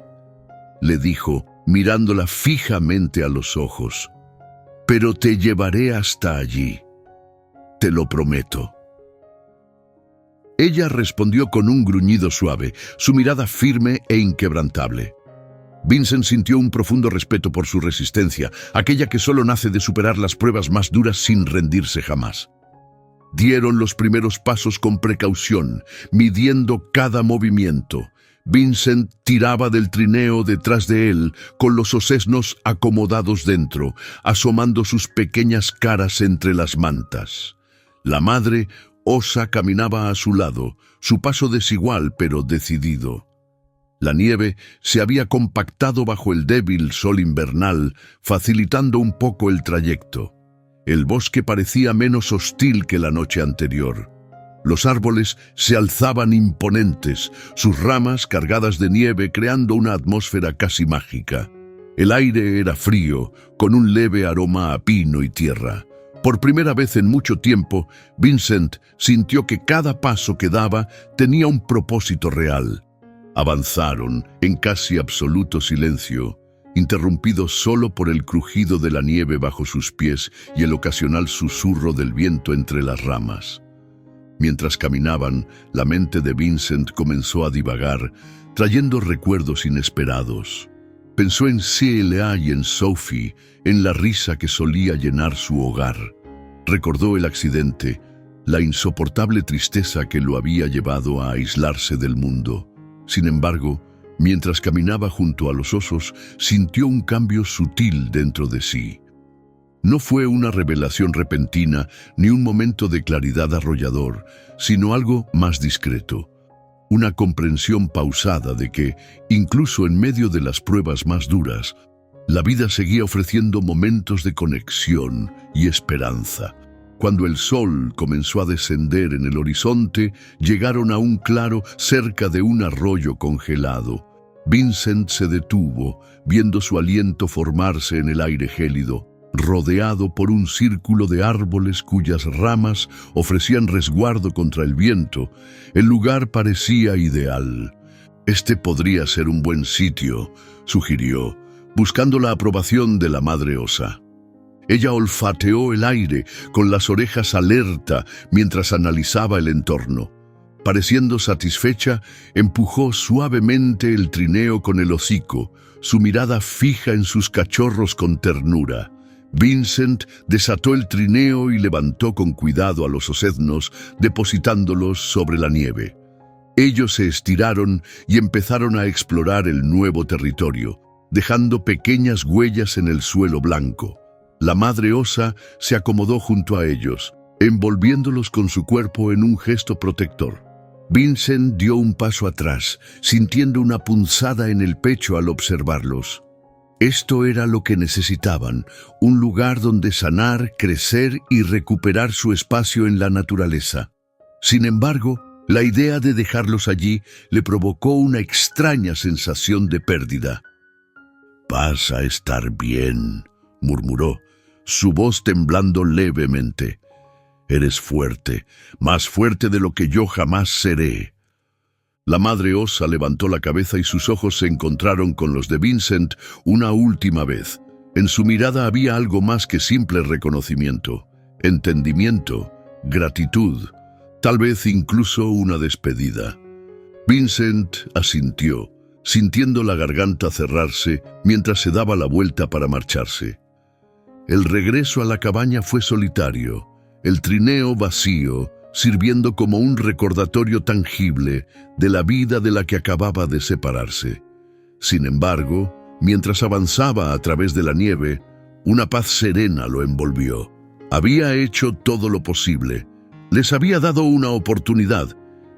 le dijo, mirándola fijamente a los ojos. «Pero te llevaré hasta allí. Te lo prometo». Ella respondió con un gruñido suave, su mirada firme e inquebrantable. Vincent sintió un profundo respeto por su resistencia, aquella que solo nace de superar las pruebas más duras sin rendirse jamás. Dieron los primeros pasos con precaución, midiendo cada movimiento. Vincent tiraba del trineo detrás de él, con los oseznos acomodados dentro, asomando sus pequeñas caras entre las mantas. La madre osa caminaba a su lado, su paso desigual pero decidido. La nieve se había compactado bajo el débil sol invernal, facilitando un poco el trayecto. El bosque parecía menos hostil que la noche anterior. Los árboles se alzaban imponentes, sus ramas cargadas de nieve creando una atmósfera casi mágica. El aire era frío, con un leve aroma a pino y tierra. Por primera vez en mucho tiempo, Vincent sintió que cada paso que daba tenía un propósito real. Avanzaron en casi absoluto silencio, interrumpido solo por el crujido de la nieve bajo sus pies y el ocasional susurro del viento entre las ramas. Mientras caminaban, la mente de Vincent comenzó a divagar, trayendo recuerdos inesperados. Pensó en Celia y en Sophie, en la risa que solía llenar su hogar. Recordó el accidente, la insoportable tristeza que lo había llevado a aislarse del mundo. Sin embargo, mientras caminaba junto a los osos, sintió un cambio sutil dentro de sí. No fue una revelación repentina ni un momento de claridad arrollador, sino algo más discreto. Una comprensión pausada de que, incluso en medio de las pruebas más duras, la vida seguía ofreciendo momentos de conexión y esperanza. Cuando el sol comenzó a descender en el horizonte, llegaron a un claro cerca de un arroyo congelado. Vincent se detuvo, viendo su aliento formarse en el aire gélido, rodeado por un círculo de árboles cuyas ramas ofrecían resguardo contra el viento. El lugar parecía ideal. «Este podría ser un buen sitio», sugirió, buscando la aprobación de la madre osa. Ella olfateó el aire con las orejas alerta mientras analizaba el entorno. Pareciendo satisfecha, empujó suavemente el trineo con el hocico, su mirada fija en sus cachorros con ternura. Vincent desató el trineo y levantó con cuidado a los oseznos, depositándolos sobre la nieve. Ellos se estiraron y empezaron a explorar el nuevo territorio, dejando pequeñas huellas en el suelo blanco. La madre osa se acomodó junto a ellos, envolviéndolos con su cuerpo en un gesto protector. Vincent dio un paso atrás, sintiendo una punzada en el pecho al observarlos. Esto era lo que necesitaban, un lugar donde sanar, crecer y recuperar su espacio en la naturaleza. Sin embargo, la idea de dejarlos allí le provocó una extraña sensación de pérdida. «Vas a estar bien», murmuró, su voz temblando levemente. «Eres fuerte, más fuerte de lo que yo jamás seré». La madre osa levantó la cabeza y sus ojos se encontraron con los de Vincent una última vez. En su mirada había algo más que simple reconocimiento, entendimiento, gratitud, tal vez incluso una despedida. Vincent asintió, sintiendo la garganta cerrarse mientras se daba la vuelta para marcharse. El regreso a la cabaña fue solitario, el trineo vacío, sirviendo como un recordatorio tangible de la vida de la que acababa de separarse. Sin embargo, mientras avanzaba a través de la nieve, una paz serena lo envolvió. Había hecho todo lo posible, les había dado una oportunidad,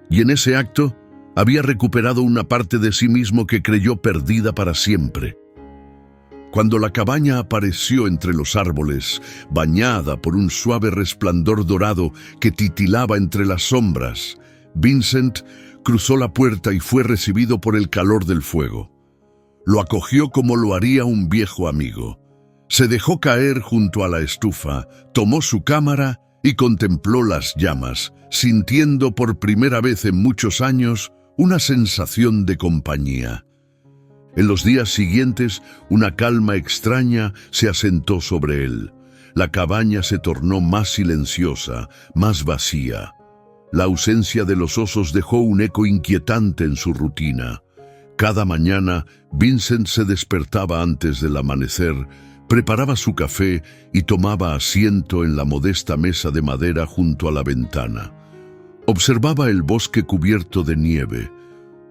y en ese acto había recuperado una parte de sí mismo que creyó perdida para siempre. Cuando la cabaña apareció entre los árboles, bañada por un suave resplandor dorado que titilaba entre las sombras, Vincent cruzó la puerta y fue recibido por el calor del fuego. Lo acogió como lo haría un viejo amigo. Se dejó caer junto a la estufa, tomó su cámara y contempló las llamas, sintiendo por primera vez en muchos años una sensación de compañía. En los días siguientes, una calma extraña se asentó sobre él. La cabaña se tornó más silenciosa, más vacía. La ausencia de los osos dejó un eco inquietante en su rutina. Cada mañana, Vincent se despertaba antes del amanecer, preparaba su café y tomaba asiento en la modesta mesa de madera junto a la ventana. Observaba el bosque cubierto de nieve,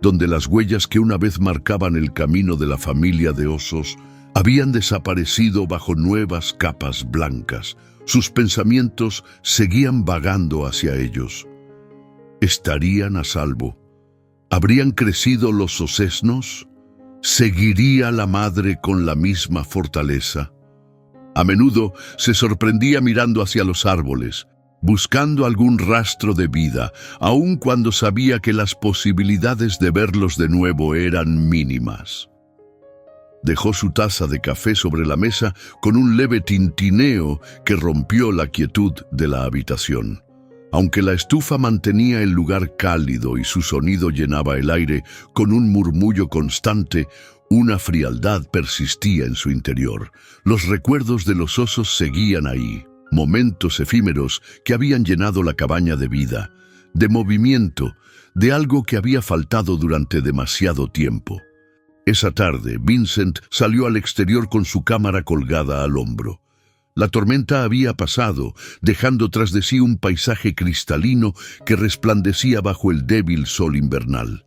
donde las huellas que una vez marcaban el camino de la familia de osos habían desaparecido bajo nuevas capas blancas. Sus pensamientos seguían vagando hacia ellos. ¿Estarían a salvo? ¿Habrían crecido los osesnos? ¿Seguiría la madre con la misma fortaleza? A menudo se sorprendía mirando hacia los árboles, buscando algún rastro de vida, aun cuando sabía que las posibilidades de verlos de nuevo eran mínimas. Dejó su taza de café sobre la mesa con un leve tintineo que rompió la quietud de la habitación. Aunque la estufa mantenía el lugar cálido y su sonido llenaba el aire con un murmullo constante, una frialdad persistía en su interior. Los recuerdos de los osos seguían ahí. Momentos efímeros que habían llenado la cabaña de vida, de movimiento, de algo que había faltado durante demasiado tiempo. Esa tarde, Vincent salió al exterior con su cámara colgada al hombro. La tormenta había pasado, dejando tras de sí un paisaje cristalino que resplandecía bajo el débil sol invernal.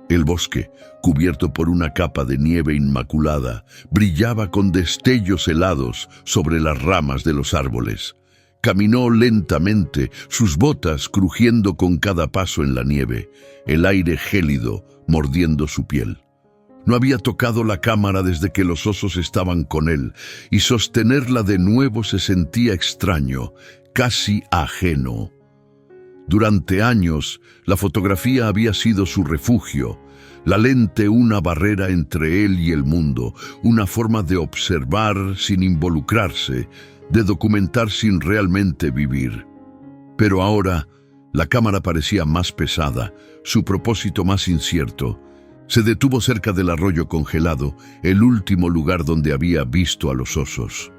El bosque, cubierto por una capa de nieve inmaculada, brillaba con destellos helados sobre las ramas de los árboles. Caminó lentamente, sus botas crujiendo con cada paso en la nieve, el aire gélido mordiendo su piel. No había tocado la cámara desde que los osos estaban con él, y sostenerla de nuevo se sentía extraño, casi ajeno. Durante años, la fotografía había sido su refugio, la lente una barrera entre él y el mundo, una forma de observar sin involucrarse, de documentar sin realmente vivir. Pero ahora, la cámara parecía más pesada, su propósito más incierto. Se detuvo cerca del arroyo congelado, el último lugar donde había visto a los osos.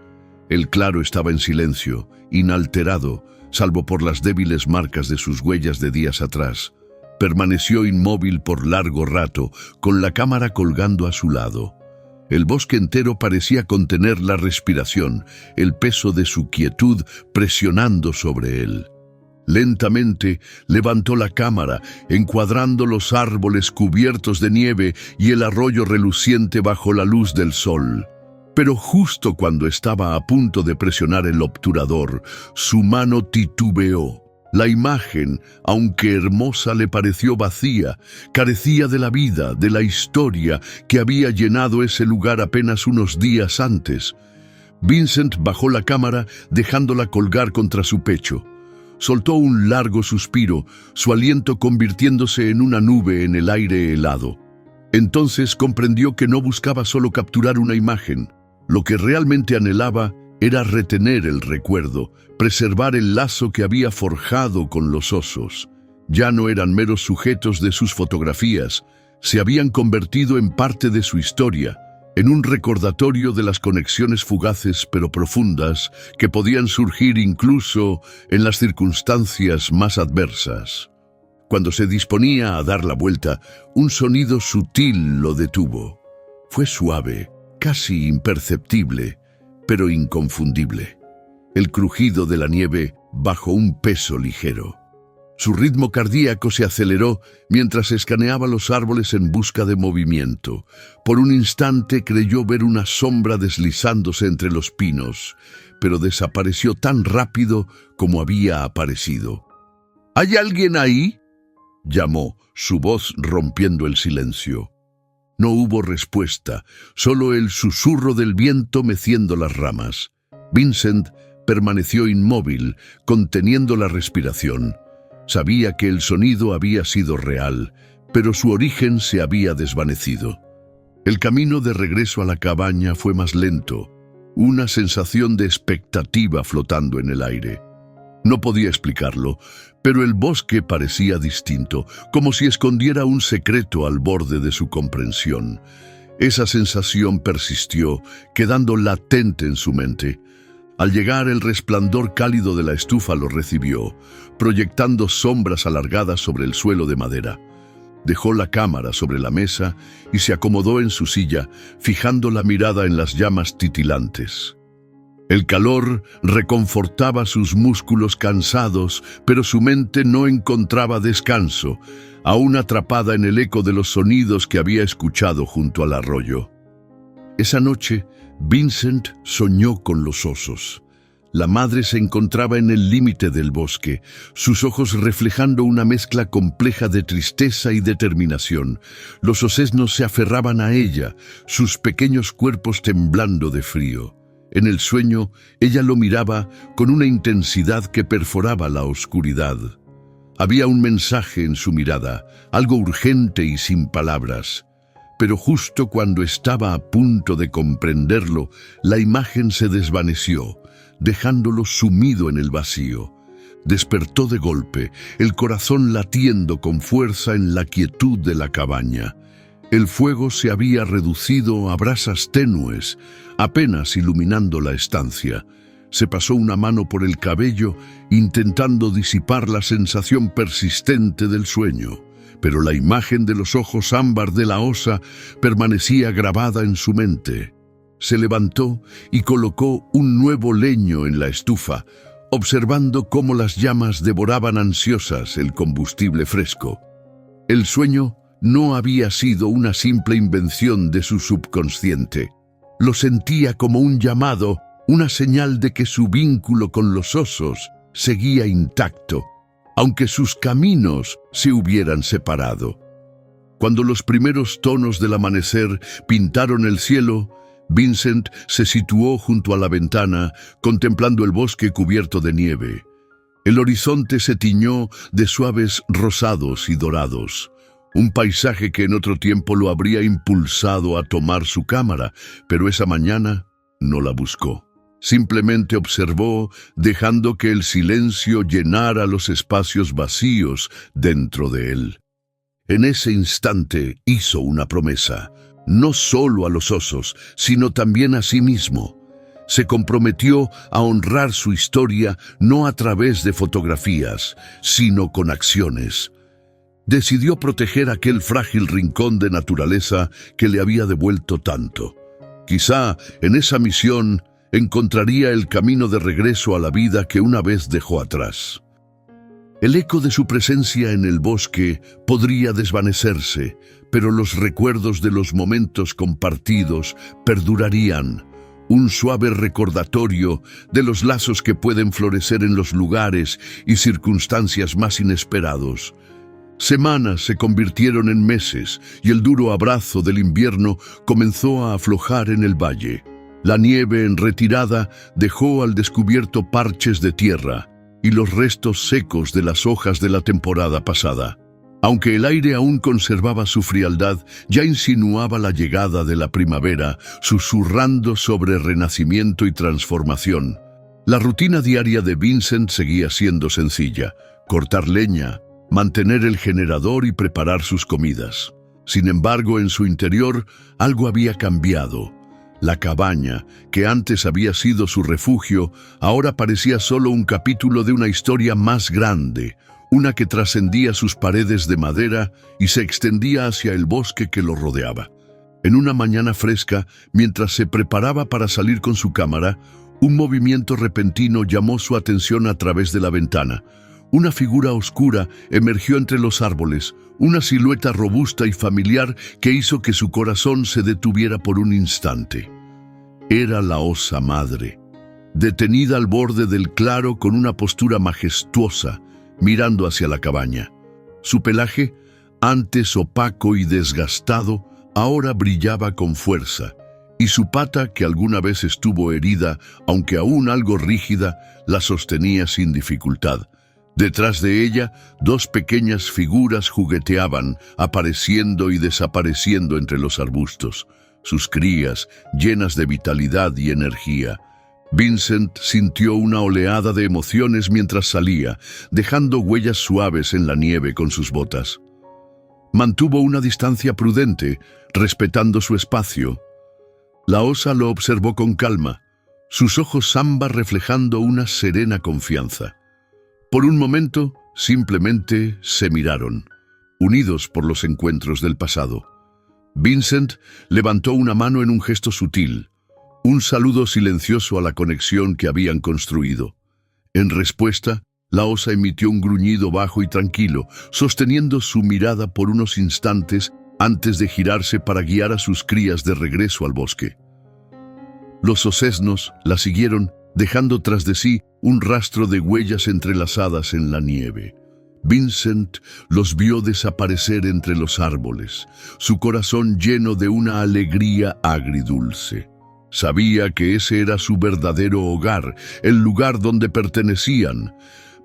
El claro estaba en silencio, inalterado, salvo por las débiles marcas de sus huellas de días atrás. permaneció inmóvil por largo rato, con la cámara colgando a su lado. El bosque entero parecía contener la respiración, el peso de su quietud presionando sobre él. Lentamente levantó la cámara, encuadrando los árboles cubiertos de nieve y el arroyo reluciente bajo la luz del sol. Pero justo cuando estaba a punto de presionar el obturador, su mano titubeó. La imagen, aunque hermosa, le pareció vacía, carecía de la vida, de la historia que había llenado ese lugar apenas unos días antes. Vincent bajó la cámara, dejándola colgar contra su pecho. Soltó un largo suspiro, su aliento convirtiéndose en una nube en el aire helado. Entonces comprendió que no buscaba solo capturar una imagen. Lo que realmente anhelaba era retener el recuerdo, preservar el lazo que había forjado con los osos. Ya no eran meros sujetos de sus fotografías, se habían convertido en parte de su historia, en un recordatorio de las conexiones fugaces pero profundas que podían surgir incluso en las circunstancias más adversas. Cuando se disponía a dar la vuelta, un sonido sutil lo detuvo. Fue suave, casi imperceptible, pero inconfundible. El crujido de la nieve bajo un peso ligero. Su ritmo cardíaco se aceleró mientras escaneaba los árboles en busca de movimiento. Por un instante creyó ver una sombra deslizándose entre los pinos, pero desapareció tan rápido como había aparecido. ¿Hay alguien ahí?, llamó, su voz rompiendo el silencio. No hubo respuesta, solo el susurro del viento meciendo las ramas. Vincent permaneció inmóvil, conteniendo la respiración. Sabía que el sonido había sido real, pero su origen se había desvanecido. El camino de regreso a la cabaña fue más lento, una sensación de expectativa flotando en el aire. No podía explicarlo, pero el bosque parecía distinto, como si escondiera un secreto al borde de su comprensión. Esa sensación persistió, quedando latente en su mente. Al llegar, el resplandor cálido de la estufa lo recibió, proyectando sombras alargadas sobre el suelo de madera. Dejó la cámara sobre la mesa y se acomodó en su silla, fijando la mirada en las llamas titilantes. El calor reconfortaba sus músculos cansados, pero su mente no encontraba descanso, aún atrapada en el eco de los sonidos que había escuchado junto al arroyo. Esa noche, Vincent soñó con los osos. La madre se encontraba en el límite del bosque, sus ojos reflejando una mezcla compleja de tristeza y determinación. Los osesnos se aferraban a ella, sus pequeños cuerpos temblando de frío. En el sueño, ella lo miraba con una intensidad que perforaba la oscuridad. Había un mensaje en su mirada, algo urgente y sin palabras. Pero justo cuando estaba a punto de comprenderlo, la imagen se desvaneció, dejándolo sumido en el vacío. Despertó de golpe, el corazón latiendo con fuerza en la quietud de la cabaña. El fuego se había reducido a brasas tenues, apenas iluminando la estancia. Se pasó una mano por el cabello, intentando disipar la sensación persistente del sueño. Pero la imagen de los ojos ámbar de la osa permanecía grabada en su mente. Se levantó y colocó un nuevo leño en la estufa, observando cómo las llamas devoraban ansiosas el combustible fresco. El sueño no había sido una simple invención de su subconsciente. Lo sentía como un llamado, una señal de que su vínculo con los osos seguía intacto, aunque sus caminos se hubieran separado. Cuando los primeros tonos del amanecer pintaron el cielo, Vincent se situó junto a la ventana, contemplando el bosque cubierto de nieve. El horizonte se tiñó de suaves rosados y dorados, un paisaje que en otro tiempo lo habría impulsado a tomar su cámara, pero esa mañana no la buscó. Simplemente observó, dejando que el silencio llenara los espacios vacíos dentro de él. En ese instante hizo una promesa, no solo a los osos, sino también a sí mismo. Se comprometió a honrar su historia no a través de fotografías, sino con acciones. Decidió proteger aquel frágil rincón de naturaleza que le había devuelto tanto. Quizá en esa misión encontraría el camino de regreso a la vida que una vez dejó atrás. El eco de su presencia en el bosque podría desvanecerse, pero los recuerdos de los momentos compartidos perdurarían, un suave recordatorio de los lazos que pueden florecer en los lugares y circunstancias más inesperados. Semanas se convirtieron en meses y el duro abrazo del invierno comenzó a aflojar en el valle. La nieve en retirada dejó al descubierto parches de tierra y los restos secos de las hojas de la temporada pasada. Aunque el aire aún conservaba su frialdad, ya insinuaba la llegada de la primavera, susurrando sobre renacimiento y transformación. La rutina diaria de Vincent seguía siendo sencilla: cortar leña, mantener el generador y preparar sus comidas. Sin embargo, en su interior algo había cambiado. La cabaña, que antes había sido su refugio, ahora parecía solo un capítulo de una historia más grande, una que trascendía sus paredes de madera y se extendía hacia el bosque que lo rodeaba. En una mañana fresca, mientras se preparaba para salir con su cámara, un movimiento repentino llamó su atención a través de la ventana. Una figura oscura emergió entre los árboles, una silueta robusta y familiar que hizo que su corazón se detuviera por un instante. Era la Osa Madre, detenida al borde del claro con una postura majestuosa, mirando hacia la cabaña. Su pelaje, antes opaco y desgastado, ahora brillaba con fuerza, y su pata, que alguna vez estuvo herida, aunque aún algo rígida, la sostenía sin dificultad. Detrás de ella, dos pequeñas figuras jugueteaban, apareciendo y desapareciendo entre los arbustos, sus crías llenas de vitalidad y energía. Vincent sintió una oleada de emociones mientras salía, dejando huellas suaves en la nieve con sus botas. Mantuvo una distancia prudente, respetando su espacio. La osa lo observó con calma, sus ojos ámbar reflejando una serena confianza. Por un momento, simplemente se miraron, unidos por los encuentros del pasado. Vincent levantó una mano en un gesto sutil, un saludo silencioso a la conexión que habían construido. En respuesta, la osa emitió un gruñido bajo y tranquilo, sosteniendo su mirada por unos instantes antes de girarse para guiar a sus crías de regreso al bosque. Los osesnos la siguieron, dejando tras de sí un rastro de huellas entrelazadas en la nieve. Vincent los vio desaparecer entre los árboles, su corazón lleno de una alegría agridulce. Sabía que ese era su verdadero hogar, el lugar donde pertenecían.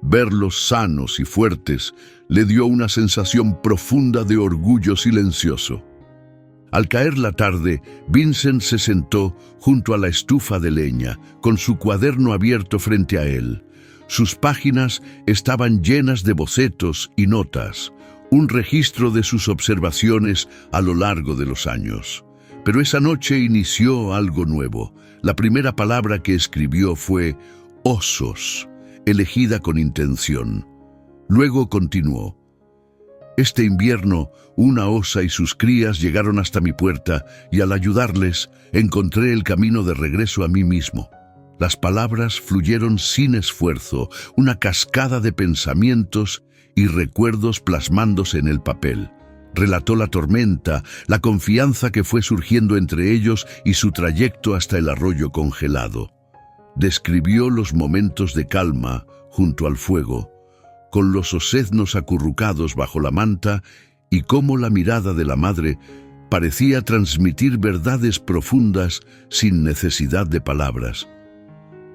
Verlos sanos y fuertes le dio una sensación profunda de orgullo silencioso. Al caer la tarde, Vincent se sentó junto a la estufa de leña, con su cuaderno abierto frente a él. Sus páginas estaban llenas de bocetos y notas, un registro de sus observaciones a lo largo de los años. Pero esa noche inició algo nuevo. La primera palabra que escribió fue osos, elegida con intención. Luego continuó: este invierno, una osa y sus crías llegaron hasta mi puerta y al ayudarles, encontré el camino de regreso a mí mismo. Las palabras fluyeron sin esfuerzo, una cascada de pensamientos y recuerdos plasmándose en el papel. Relató la tormenta, la confianza que fue surgiendo entre ellos y su trayecto hasta el arroyo congelado. Describió los momentos de calma junto al fuego, con los oseznos acurrucados bajo la manta y cómo la mirada de la madre parecía transmitir verdades profundas sin necesidad de palabras.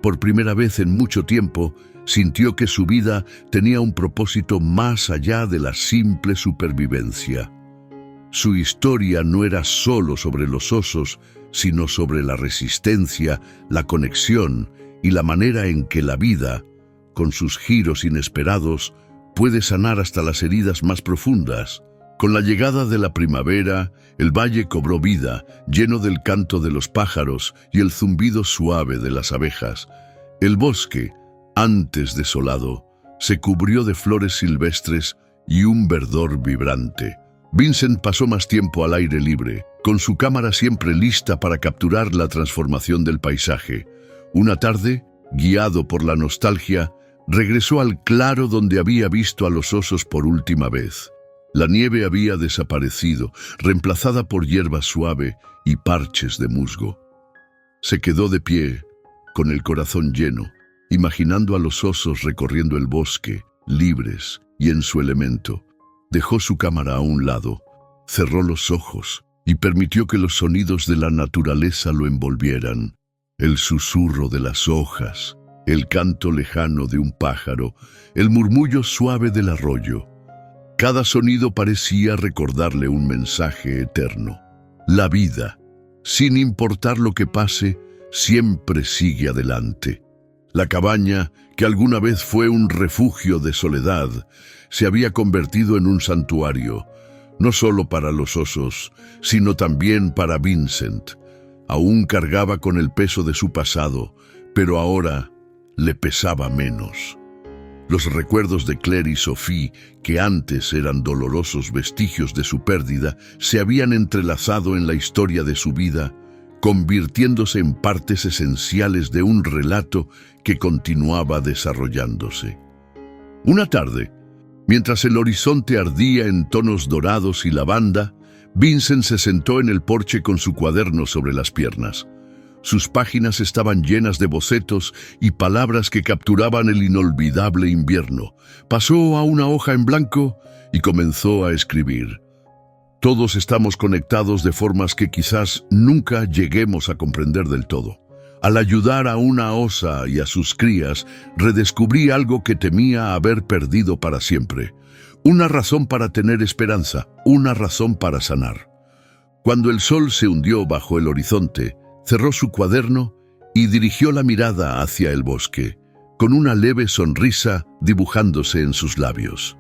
Por primera vez en mucho tiempo, sintió que su vida tenía un propósito más allá de la simple supervivencia. Su historia no era solo sobre los osos, sino sobre la resistencia, la conexión y la manera en que la vida, con sus giros inesperados, puede sanar hasta las heridas más profundas. Con la llegada de la primavera, el valle cobró vida, lleno del canto de los pájaros y el zumbido suave de las abejas. El bosque, antes desolado, se cubrió de flores silvestres y un verdor vibrante. Vincent pasó más tiempo al aire libre, con su cámara siempre lista para capturar la transformación del paisaje. Una tarde, guiado por la nostalgia, regresó al claro donde había visto a los osos por última vez. La nieve había desaparecido, reemplazada por hierba suave y parches de musgo. Se quedó de pie, con el corazón lleno, imaginando a los osos recorriendo el bosque, libres y en su elemento. Dejó su cámara a un lado, cerró los ojos y permitió que los sonidos de la naturaleza lo envolvieran. El susurro de las hojas, el canto lejano de un pájaro, el murmullo suave del arroyo. Cada sonido parecía recordarle un mensaje eterno. La vida, sin importar lo que pase, siempre sigue adelante. La cabaña, que alguna vez fue un refugio de soledad, se había convertido en un santuario, no solo para los osos, sino también para Vincent. Aún cargaba con el peso de su pasado, pero ahora le pesaba menos. Los recuerdos de Claire y Sophie, que antes eran dolorosos vestigios de su pérdida, se habían entrelazado en la historia de su vida, convirtiéndose en partes esenciales de un relato que continuaba desarrollándose. Una tarde, mientras el horizonte ardía en tonos dorados y lavanda, Vincent se sentó en el porche con su cuaderno sobre las piernas. Sus páginas estaban llenas de bocetos y palabras que capturaban el inolvidable invierno. Pasó a una hoja en blanco y comenzó a escribir. Todos estamos conectados de formas que quizás nunca lleguemos a comprender del todo. Al ayudar a una osa y a sus crías, redescubrí algo que temía haber perdido para siempre. Una razón para tener esperanza, una razón para sanar. Cuando el sol se hundió bajo el horizonte, cerró su cuaderno y dirigió la mirada hacia el bosque, con una leve sonrisa dibujándose en sus labios.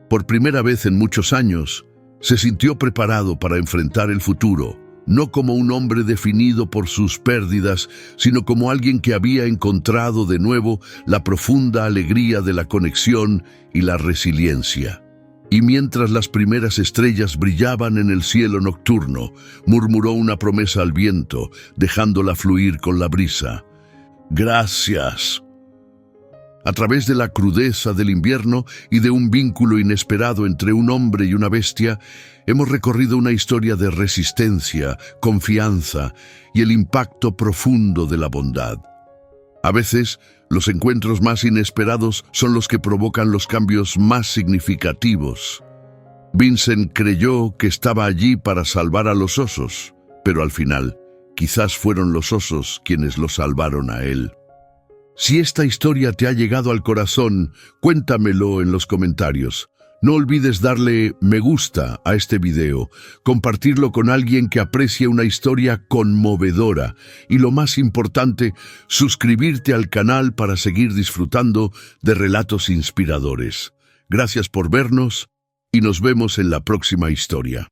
Por primera vez en muchos años, se sintió preparado para enfrentar el futuro, no como un hombre definido por sus pérdidas, sino como alguien que había encontrado de nuevo la profunda alegría de la conexión y la resiliencia. Y mientras las primeras estrellas brillaban en el cielo nocturno, murmuró una promesa al viento, dejándola fluir con la brisa. «Gracias». A través de la crudeza del invierno y de un vínculo inesperado entre un hombre y una bestia, hemos recorrido una historia de resistencia, confianza y el impacto profundo de la bondad. A veces, los encuentros más inesperados son los que provocan los cambios más significativos. Vincent creyó que estaba allí para salvar a los osos, pero al final, quizás fueron los osos quienes lo salvaron a él. Si esta historia te ha llegado al corazón, cuéntamelo en los comentarios. No olvides darle me gusta a este video, compartirlo con alguien que aprecie una historia conmovedora y, lo más importante, suscribirte al canal para seguir disfrutando de relatos inspiradores. Gracias por vernos y nos vemos en la próxima historia.